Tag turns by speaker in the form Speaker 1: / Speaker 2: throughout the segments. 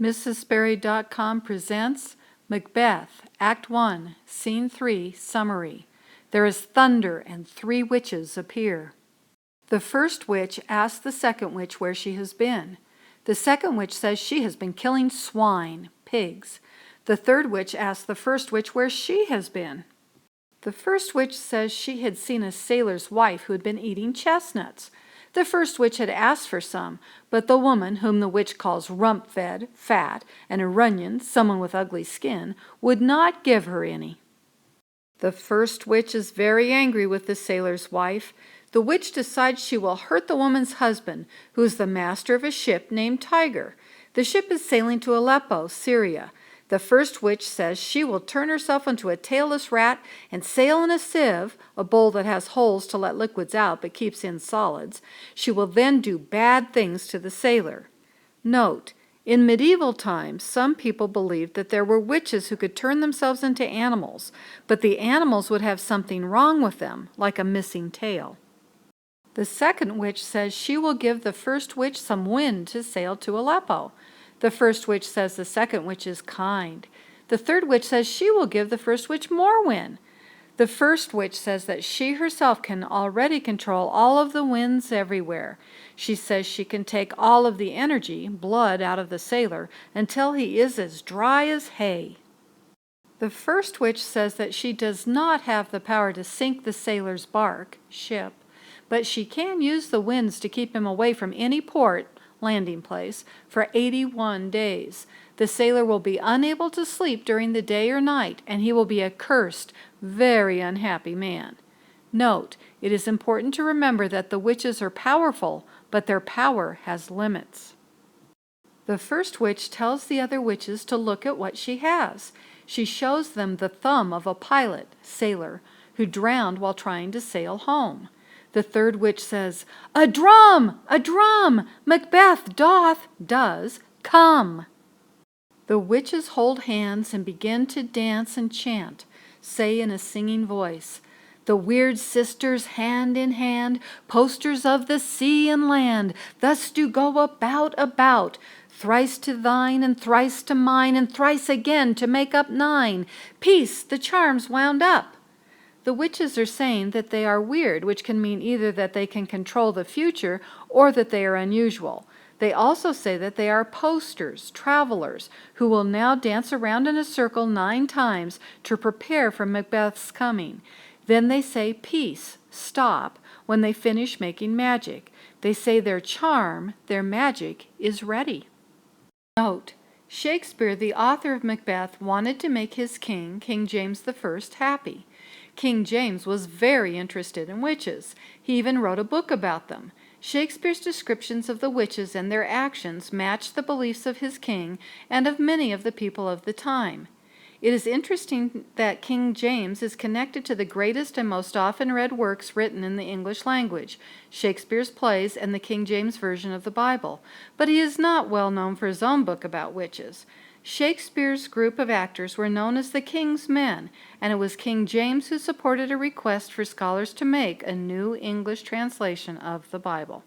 Speaker 1: MrsSperry.com presents Macbeth, Act 1, Scene 3, Summary. There is thunder and 3 witches appear. The first witch asks the second witch where she has been. The second witch says she has been killing swine, pigs. The third witch asks the first witch where she has been. The first witch says she had seen a sailor's wife who had been eating chestnuts. The first witch had asked for some, but the woman, whom the witch calls rump-fed, fat, and a runyon, someone with ugly skin, would not give her any. The first witch is very angry with the sailor's wife. The witch decides she will hurt the woman's husband, who is the master of a ship named Tiger. The ship is sailing to Aleppo, Syria. The first witch says she will turn herself into a tailless rat and sail in a sieve, a bowl that has holes to let liquids out but keeps in solids. She will then do bad things to the sailor. Note, in medieval times, some people believed that there were witches who could turn themselves into animals, but the animals would have something wrong with them, like a missing tail. The second witch says she will give the first witch some wind to sail to Aleppo. The first witch says the second witch is kind. The third witch says she will give the first witch more wind. The first witch says that she herself can already control all of the winds everywhere. She says she can take all of the energy, blood, out of the sailor until he is as dry as hay. The first witch says that she does not have the power to sink the sailor's bark, ship, but she can use the winds to keep him away from any port, landing place, for 81 days. The sailor will be unable to sleep during the day or night, and he will be a cursed, very unhappy man. Note, it is important to remember that the witches are powerful, but their power has limits. The first witch tells the other witches to look at what she has. She shows them the thumb of a pilot, sailor, who drowned while trying to sail home. The third witch says, "A drum! A drum! Macbeth does come!" The witches hold hands and begin to dance and chant, say in a singing voice, "The weird sisters hand in hand, posters of the sea and land, thus do go about, thrice to thine and thrice to mine, and thrice again to make up 9. Peace, the charm's wound up." The witches are saying that they are weird, which can mean either that they can control the future or that they are unusual. They also say that they are posters, travelers, who will now dance around in a circle 9 times to prepare for Macbeth's coming. Then they say peace, stop, when they finish making magic. They say their charm, their magic, is ready. Note, Shakespeare, the author of Macbeth, wanted to make his king, King James I, happy. King James was very interested in witches. He even wrote a book about them. Shakespeare's descriptions of the witches and their actions match the beliefs of his king and of many of the people of the time. It is interesting that King James is connected to the greatest and most often read works written in the English language, Shakespeare's plays and the King James Version of the Bible, but he is not well known for his own book about witches. Shakespeare's group of actors were known as the King's Men, and it was King James who supported a request for scholars to make a new English translation of the Bible.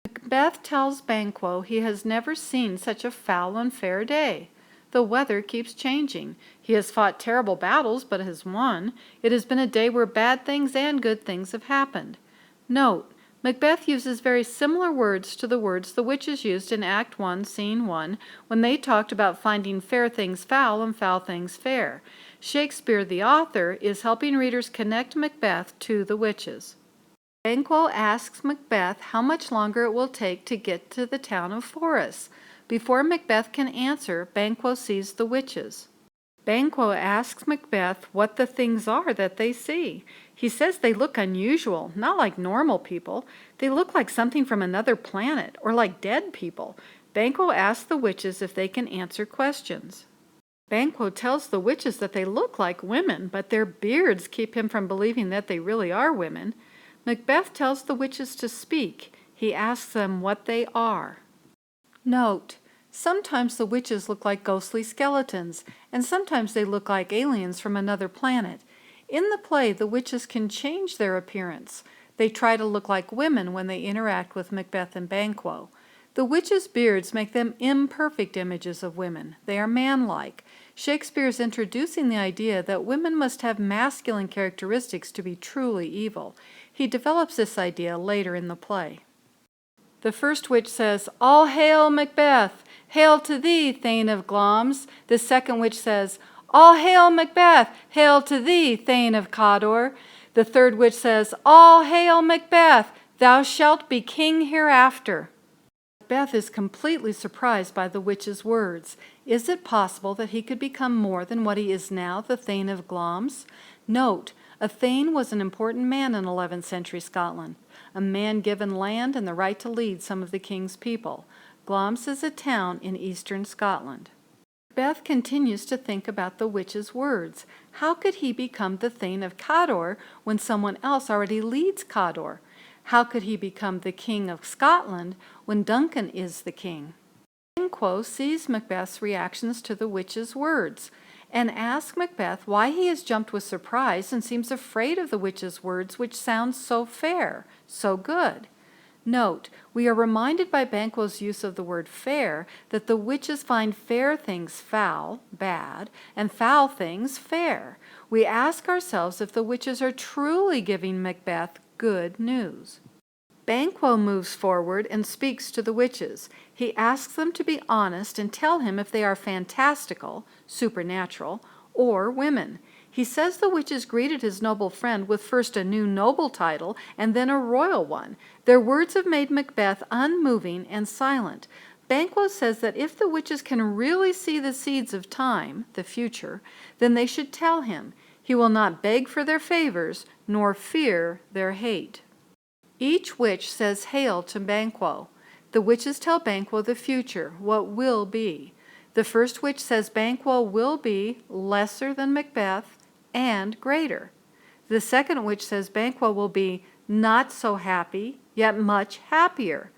Speaker 1: Macbeth tells Banquo he has never seen such a foul and fair day. The weather keeps changing. He has fought terrible battles, but has won. It has been a day where bad things and good things have happened. Note, Macbeth uses very similar words to the words the witches used in Act 1, Scene 1, when they talked about finding fair things foul and foul things fair. Shakespeare, the author, is helping readers connect Macbeth to the witches. Banquo asks Macbeth how much longer it will take to get to the town of Forres. Before Macbeth can answer, Banquo sees the witches. Banquo asks Macbeth what the things are that they see. He says they look unusual, not like normal people. They look like something from another planet, or like dead people. Banquo asks the witches if they can answer questions. Banquo tells the witches that they look like women, but their beards keep him from believing that they really are women. Macbeth tells the witches to speak. He asks them what they are. Note, sometimes the witches look like ghostly skeletons, and sometimes they look like aliens from another planet. In the play, the witches can change their appearance. They try to look like women when they interact with Macbeth and Banquo. The witches' beards make them imperfect images of women. They are manlike. Shakespeare is introducing the idea that women must have masculine characteristics to be truly evil. He develops this idea later in the play. The first witch says, "All hail, Macbeth! Hail to thee, Thane of Glamis." The second witch says, "All hail, Macbeth! Hail to thee, Thane of Cawdor." The third witch says, "All hail, Macbeth! Thou shalt be king hereafter." Macbeth is completely surprised by the witch's words. Is it possible that he could become more than what he is now, the Thane of Glamis? Note, a Thane was an important man in 11th century Scotland, a man given land and the right to lead some of the king's people. Glamis is a town in eastern Scotland. Macbeth continues to think about the witch's words. How could he become the Thane of Cawdor when someone else already leads Cawdor? How could he become the king of Scotland when Duncan is the king? Banquo sees Macbeth's reactions to the witch's words and asks Macbeth why he has jumped with surprise and seems afraid of the witch's words, which sounds so fair, so good. Note, we are reminded by Banquo's use of the word fair that the witches find fair things foul, bad, and foul things fair. We ask ourselves if the witches are truly giving Macbeth good news. Banquo moves forward and speaks to the witches. He asks them to be honest and tell him if they are fantastical, supernatural, or women. He says the witches greeted his noble friend with first a new noble title and then a royal one. Their words have made Macbeth unmoving and silent. Banquo says that if the witches can really see the seeds of time, the future, then they should tell him. He will not beg for their favors, nor fear their hate. Each witch says hail to Banquo. The witches tell Banquo the future, what will be. The first witch says Banquo will be lesser than Macbeth and greater. The second witch says Banquo will be not so happy, yet much happier.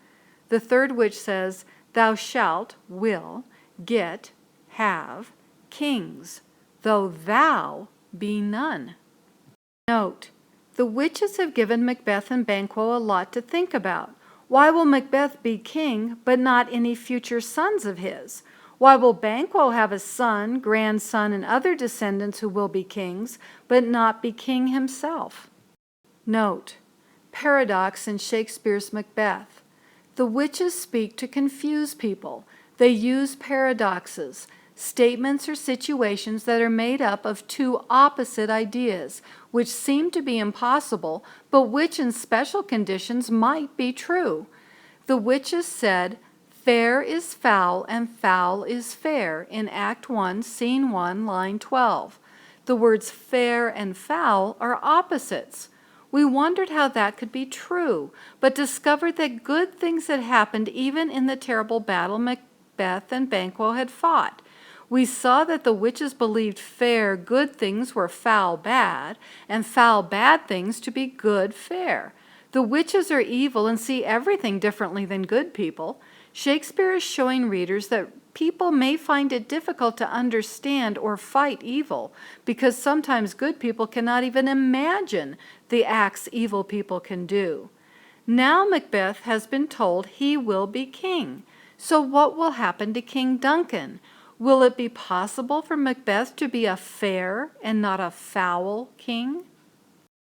Speaker 1: The third witch says, "Thou shalt, will, get, have, kings, though thou be none." Note, the witches have given Macbeth and Banquo a lot to think about. Why will Macbeth be king, but not any future sons of his? Why will Banquo have a son, grandson, and other descendants who will be kings, but not be king himself? Note, paradox in Shakespeare's Macbeth. The witches speak to confuse people. They use paradoxes, statements or situations that are made up of two opposite ideas, which seem to be impossible, but which in special conditions might be true. The witches said, "Fair is foul and foul is fair" in Act 1, Scene 1, line 12. The words fair and foul are opposites. We wondered how that could be true, but discovered that good things had happened even in the terrible battle Macbeth and Banquo had fought. We saw that the witches believed fair, good things were foul, bad, and foul, bad things to be good, fair. The witches are evil and see everything differently than good people. Shakespeare is showing readers that people may find it difficult to understand or fight evil, because sometimes good people cannot even imagine the acts evil people can do. Now Macbeth has been told he will be king. So what will happen to King Duncan? Will it be possible for Macbeth to be a fair and not a foul king?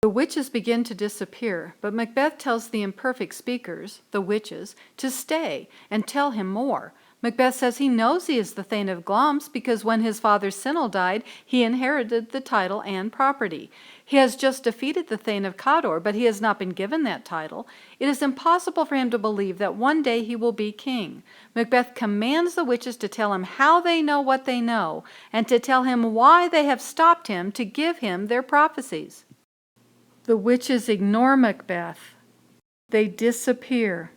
Speaker 1: The witches begin to disappear, but Macbeth tells the imperfect speakers, the witches, to stay and tell him more. Macbeth says he knows he is the Thane of Glamis because when his father Sinel died, he inherited the title and property. He has just defeated the Thane of Cawdor, but he has not been given that title. It is impossible for him to believe that one day he will be king. Macbeth commands the witches to tell him how they know what they know, and to tell him why they have stopped him to give him their prophecies. The witches ignore Macbeth. They disappear.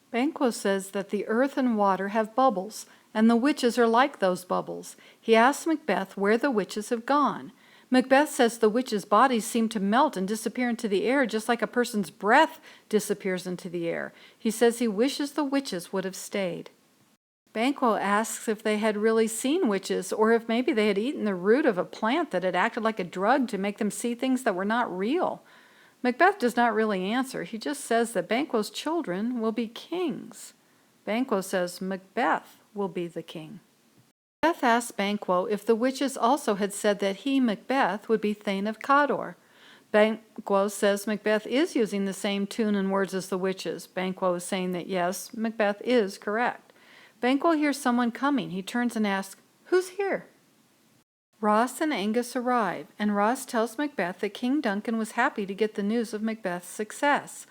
Speaker 1: Banquo says that the earth and water have bubbles, and the witches are like those bubbles. He asks Macbeth where the witches have gone. Macbeth says the witches' bodies seem to melt and disappear into the air just like a person's breath disappears into the air. He says he wishes the witches would have stayed. Banquo asks if they had really seen witches, or if maybe they had eaten the root of a plant that had acted like a drug to make them see things that were not real. Macbeth does not really answer. He just says that Banquo's children will be kings. Banquo says Macbeth will be the king. Macbeth asks Banquo if the witches also had said that he, Macbeth, would be Thane of Cawdor. Banquo says Macbeth is using the same tune and words as the witches. Banquo is saying that yes, Macbeth is correct. Banquo hears someone coming. He turns and asks, "Who's here?" Ross and Angus arrive, and Ross tells Macbeth that King Duncan was happy to get the news of Macbeth's success.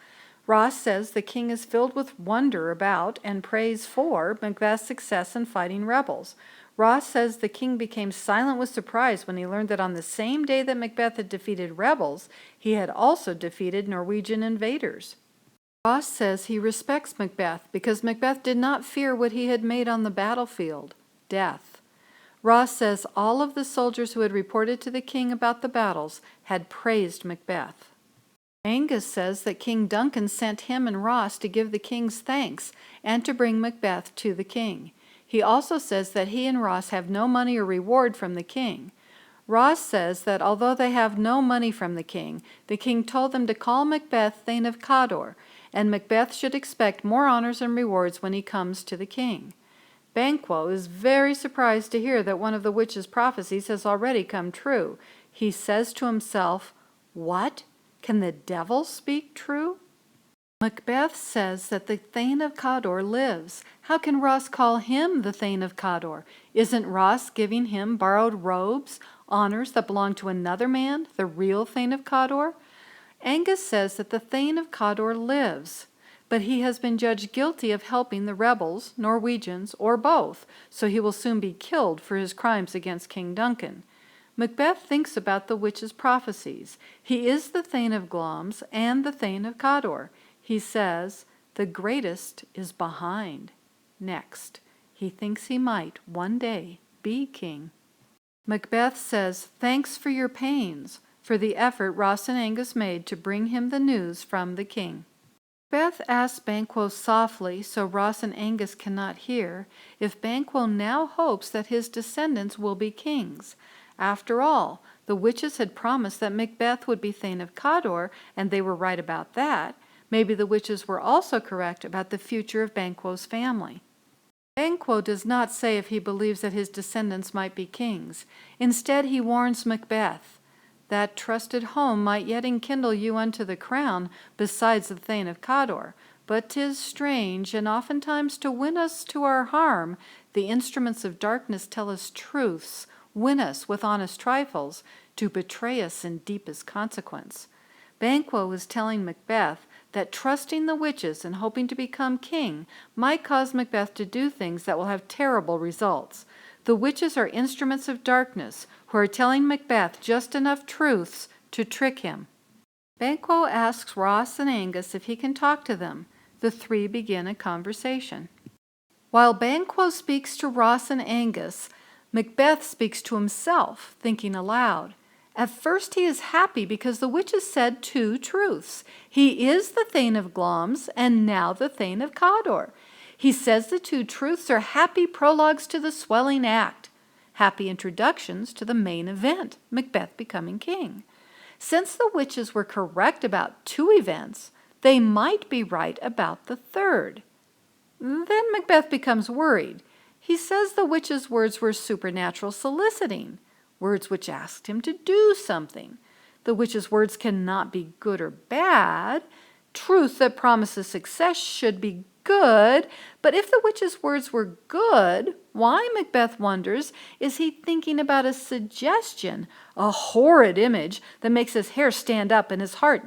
Speaker 1: Ross says the king is filled with wonder about and praise for Macbeth's success in fighting rebels. Ross says the king became silent with surprise when he learned that on the same day that Macbeth had defeated rebels, he had also defeated Norwegian invaders. Ross says he respects Macbeth because Macbeth did not fear what he had made on the battlefield, death. Ross says all of the soldiers who had reported to the king about the battles had praised Macbeth. Angus says that King Duncan sent him and Ross to give the king's thanks and to bring Macbeth to the king. He also says that he and Ross have no money or reward from the king. Ross says that although they have no money from the king told them to call Macbeth Thane of Cawdor, and Macbeth should expect more honors and rewards when he comes to the king. Banquo is very surprised to hear that one of the witch's prophecies has already come true. He says to himself, "What? Can the devil speak true?" Macbeth says that the Thane of Cawdor lives. How can Ross call him the Thane of Cawdor? Isn't Ross giving him borrowed robes, honors that belong to another man, the real Thane of Cawdor? Angus says that the Thane of Cawdor lives, but he has been judged guilty of helping the rebels, Norwegians, or both, so he will soon be killed for his crimes against King Duncan. Macbeth thinks about the witch's prophecies. He is the Thane of Glamis and the Thane of Cawdor. He says, "The greatest is behind." Next, he thinks he might one day be king. Macbeth says, "Thanks for your pains," for the effort Ross and Angus made to bring him the news from the king. Macbeth asks Banquo softly, so Ross and Angus cannot hear, if Banquo now hopes that his descendants will be kings. After all, the witches had promised that Macbeth would be Thane of Cawdor, and they were right about that. Maybe the witches were also correct about the future of Banquo's family. Banquo does not say if he believes that his descendants might be kings. Instead, he warns Macbeth, "That trusted home might yet enkindle you unto the crown, besides the Thane of Cawdor. But 'tis strange, and oftentimes to win us to our harm, the instruments of darkness tell us truths, win us with honest trifles, to betray us in deepest consequence." Banquo is telling Macbeth that trusting the witches and hoping to become king might cause Macbeth to do things that will have terrible results. The witches are instruments of darkness who are telling Macbeth just enough truths to trick him. Banquo asks Ross and Angus if he can talk to them. The three begin a conversation. While Banquo speaks to Ross and Angus, Macbeth speaks to himself, thinking aloud. At first he is happy because the witches said two truths. He is the Thane of Glamis and now the Thane of Cawdor. He says the two truths are happy prologues to the swelling act, happy introductions to the main event, Macbeth becoming king. Since the witches were correct about two events, they might be right about the third. Then Macbeth becomes worried. He says the witches' words were supernatural soliciting, words which asked him to do something. The witches' words cannot be good or bad. Truth that promises success should be good, but if the witch's words were good, why, Macbeth wonders, is he thinking about a suggestion, a horrid image that makes his hair stand up and his heart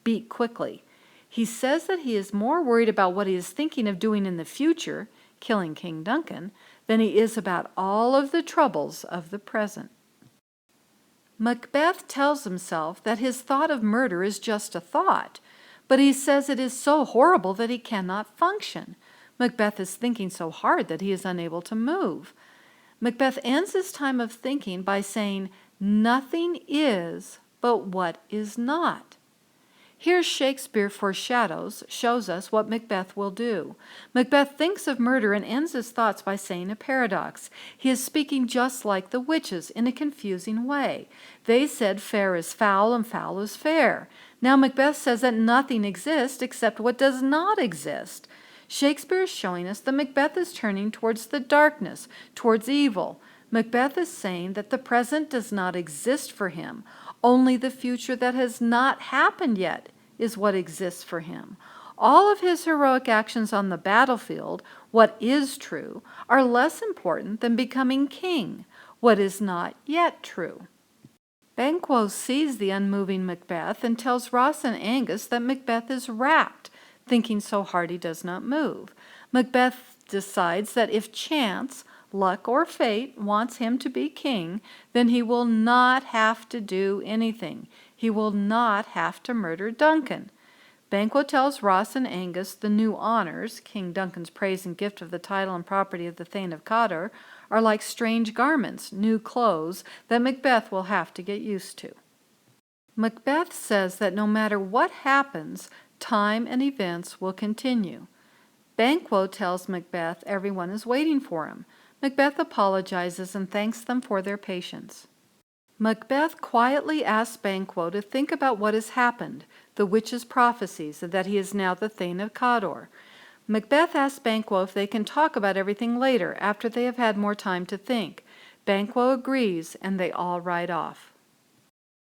Speaker 1: beat quickly? He says that he is more worried about what he is thinking of doing in the future, killing King Duncan, than he is about all of the troubles of the present. Macbeth tells himself that his thought of murder is just a thought, but he says it is so horrible that he cannot function. Macbeth is thinking so hard that he is unable to move. Macbeth ends his time of thinking by saying, "Nothing is but what is not." Here Shakespeare shows us what Macbeth will do. Macbeth thinks of murder and ends his thoughts by saying a paradox. He is speaking just like the witches in a confusing way. They said fair is foul and foul is fair. Now Macbeth says that nothing exists except what does not exist. Shakespeare is showing us that Macbeth is turning towards the darkness, towards evil. Macbeth is saying that the present does not exist for him. Only the future that has not happened yet is what exists for him. All of his heroic actions on the battlefield, what is true, are less important than becoming king, what is not yet true. Banquo sees the unmoving Macbeth and tells Ross and Angus that Macbeth is rapt, thinking so hard he does not move. Macbeth decides that if chance, luck, or fate wants him to be king, then he will not have to do anything. He will not have to murder Duncan. Banquo tells Ross and Angus the new honors, King Duncan's praise and gift of the title and property of the Thane of Cawdor, are like strange garments, new clothes, that Macbeth will have to get used to. Macbeth says that no matter what happens, time and events will continue. Banquo tells Macbeth everyone is waiting for him. Macbeth apologizes and thanks them for their patience. Macbeth quietly asks Banquo to think about what has happened, the witch's prophecies, and that he is now the Thane of Cawdor. Macbeth asks Banquo if they can talk about everything later, after they have had more time to think. Banquo agrees, and they all ride off.